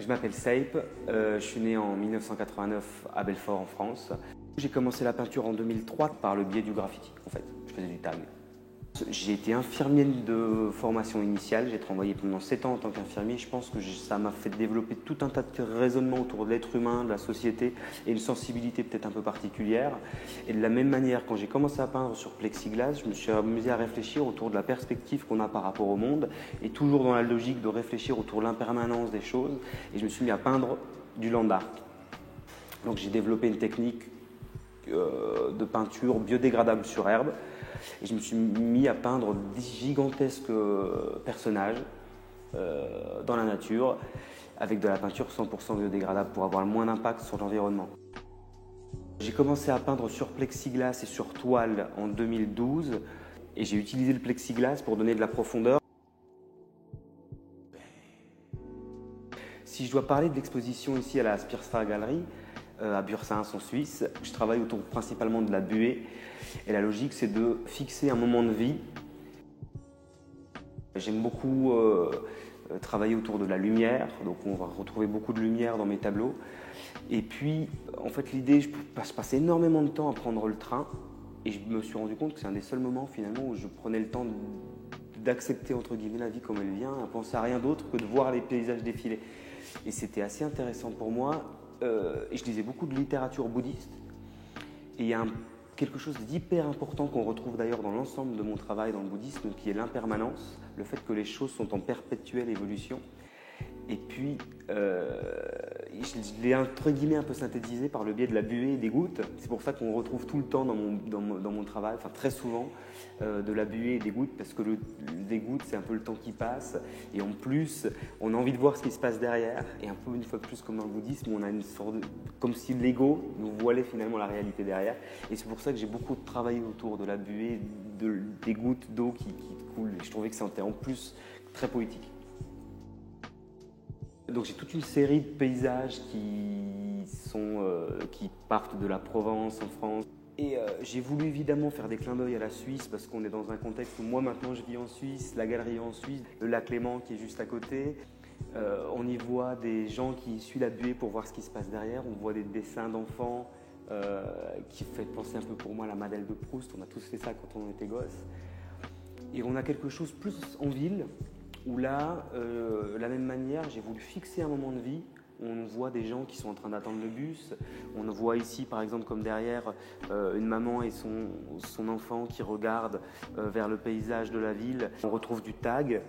Je m'appelle Saip, je suis né en 1989 à Belfort en France. J'ai commencé la peinture en 2003 par le biais du graffiti en fait, je faisais du tag. J'ai été infirmier de formation initiale, j'ai travaillé pendant 7 ans en tant qu'infirmier. Je pense que ça m'a fait développer tout un tas de raisonnements autour de l'être humain, de la société et une sensibilité peut-être un peu particulière. Et de la même manière, quand j'ai commencé à peindre sur plexiglas, je me suis amusé à réfléchir autour de la perspective qu'on a par rapport au monde et toujours dans la logique de réfléchir autour de l'impermanence des choses. Et je me suis mis à peindre du land art. Donc j'ai développé une technique de peinture biodégradable sur herbe. Et je me suis mis à peindre des gigantesques personnages dans la nature avec de la peinture 100% biodégradable pour avoir le moins d'impact sur l'environnement. J'ai commencé à peindre sur plexiglas et sur toile en 2012 et j'ai utilisé le plexiglas pour donner de la profondeur. Si je dois parler de l'exposition ici à la Spirstar Gallery, à Bursins en Suisse, je travaille autour principalement de la buée et la logique c'est de fixer un moment de vie. J'aime beaucoup travailler autour de la lumière, donc on va retrouver beaucoup de lumière dans mes tableaux. Et puis en fait l'idée, je passais énormément de temps à prendre le train et je me suis rendu compte que c'est un des seuls moments finalement où je prenais le temps d'accepter entre guillemets la vie comme elle vient, à penser à rien d'autre que de voir les paysages défiler. Et c'était assez intéressant pour moi. Et je lisais beaucoup de littérature bouddhiste. Et il y a quelque chose d'hyper important qu'on retrouve d'ailleurs dans l'ensemble de mon travail dans le bouddhisme, qui est l'impermanence, le fait que les choses sont en perpétuelle évolution. Et puis, je l'ai entre guillemets un peu synthétisé par le biais de la buée et des gouttes. C'est pour ça qu'on retrouve tout le temps dans mon travail, enfin très souvent, de la buée et des gouttes, parce que les gouttes, c'est un peu le temps qui passe. Et en plus, on a envie de voir ce qui se passe derrière. Et un peu une fois de plus, comme dans le bouddhisme, on a une sorte de, comme si l'ego nous voilait finalement la réalité derrière. Et c'est pour ça que j'ai beaucoup travaillé autour de la buée, des gouttes d'eau qui coulent. Et je trouvais que c'était en plus très poétique. Donc j'ai toute une série de paysages qui partent de la Provence en France. Et j'ai voulu évidemment faire des clins d'œil à la Suisse parce qu'on est dans un contexte où moi maintenant je vis en Suisse, la galerie est en Suisse, le lac Léman qui est juste à côté. On y voit des gens qui suivent la buée pour voir ce qui se passe derrière. On voit des dessins d'enfants qui fait penser un peu pour moi à la Madeleine de Proust. On a tous fait ça quand on était gosse. Et on a quelque chose plus en ville. Où là, de la même manière, j'ai voulu fixer un moment de vie. On voit des gens qui sont en train d'attendre le bus. On voit ici, par exemple, comme derrière, une maman et son enfant qui regardent vers le paysage de la ville. On retrouve du tag.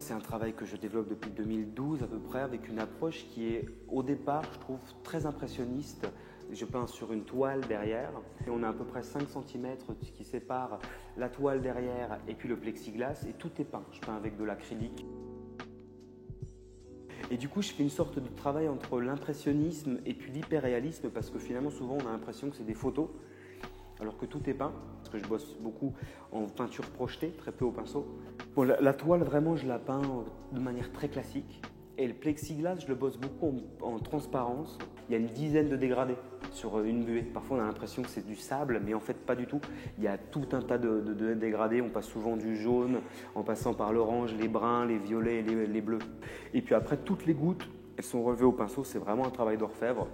C'est un travail que je développe depuis 2012 à peu près, avec une approche qui est, au départ, je trouve, très impressionniste. Je peins sur une toile derrière et on a à peu près 5 cm qui séparent la toile derrière et puis le plexiglas et tout est peint. Je peins avec de l'acrylique. Et du coup, je fais une sorte de travail entre l'impressionnisme et puis l'hyperréalisme parce que finalement, souvent, on a l'impression que c'est des photos alors que tout est peint. Parce que je bosse beaucoup en peinture projetée, très peu au pinceau. Bon, la toile, vraiment, je la peins de manière très classique. Et le plexiglas, je le bosse beaucoup en transparence. Il y a une dizaine de dégradés sur une buée. Parfois, on a l'impression que c'est du sable, mais en fait, pas du tout. Il y a tout un tas de dégradés. On passe souvent du jaune, en passant par l'orange, les bruns, les violets et les bleus. Et puis après, toutes les gouttes, elles sont relevées au pinceau. C'est vraiment un travail d'orfèvre.